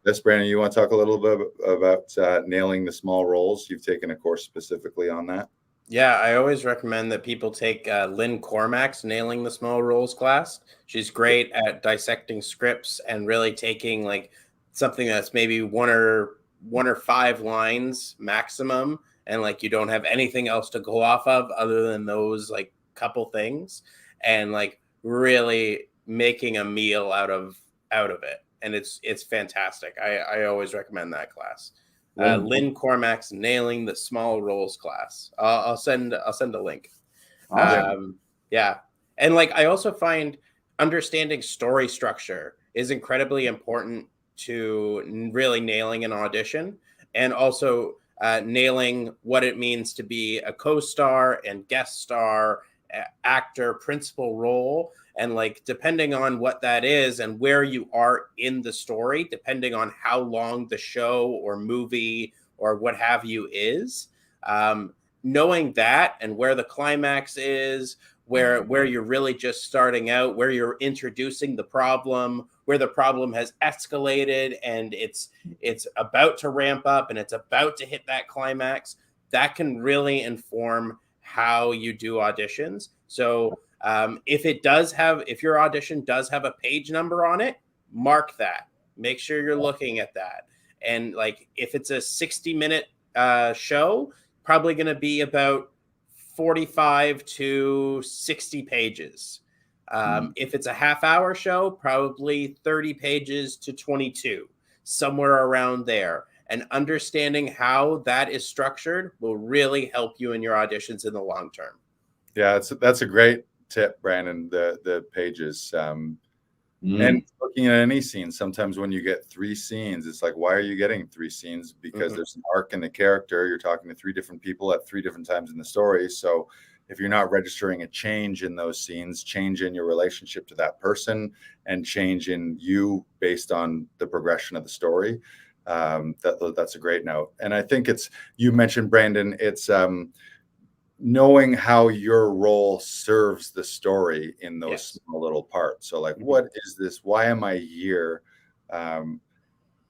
Yes, Brandon, you want to talk a little bit about nailing the small roles? You've taken a course specifically on that. Yeah, I always recommend that people take Lynn Cormack's Nailing the Small Roles class. She's great at dissecting scripts and really taking like something that's maybe one or five lines maximum, and like you don't have anything else to go off of other than those like couple things, and like really making a meal out of it. And it's fantastic. I always recommend that class. Lynn Cormack's Nailing the Small Roles class. I'll send a link. Awesome. Yeah, and like I also find understanding story structure is incredibly important to really nailing an audition, and also nailing what it means to be a co-star and guest star, actor, principal role. And like, depending on what that is and where you are in the story, depending on how long the show or movie or what have you is, knowing that and where the climax is, where you're really just starting out, where you're introducing the problem, where the problem has escalated and it's about to ramp up and it's about to hit that climax, that can really inform how you do auditions. So if your audition does have a page number on it, mark that. Make sure you're looking at that. And like, if it's a 60-minute show, probably going to be about 45 to 60 pages. If it's a half-hour show, probably 30 pages to 22, somewhere around there. And understanding how that is structured will really help you in your auditions in the long term. Yeah, that's a great tip, Brandon, the pages. And looking at any scene, sometimes when you get 3 scenes, it's like, why are you getting 3 scenes? Because there's an arc in the character. You're talking to 3 different people at 3 different times in the story. So if you're not registering a change in those scenes, change in your relationship to that person, and change in you based on the progression of the story, that's a great note. And I think you mentioned, Brandon, it's knowing how your role serves the story in those small little parts. So like, what is this? Why am I here? And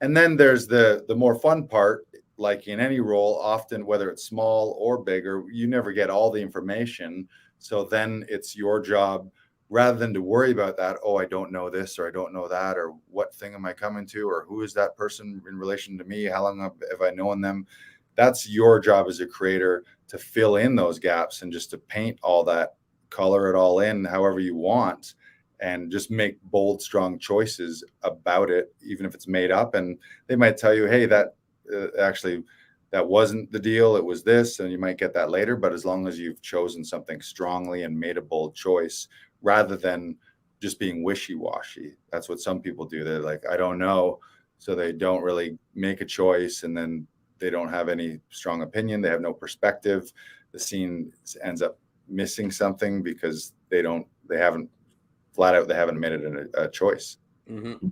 then there's the more fun part, like in any role, often, whether it's small or bigger, you never get all the information. So then it's your job, rather than to worry about that, oh, I don't know this, or I don't know that, or what thing am I coming to, or who is that person in relation to me? How long have I known them? That's your job as a creator, to fill in those gaps and just to paint all that, color it all in however you want, and just make bold, strong choices about it, even if it's made up. And they might tell you, hey, that actually, that wasn't the deal, it was this, and you might get that later. But as long as you've chosen something strongly and made a bold choice, rather than just being wishy-washy. That's what some people do. They're like, I don't know. So they don't really make a choice, and then they don't have any strong opinion. They have no perspective. The scene ends up missing something because they haven't made it a choice. Mm-hmm.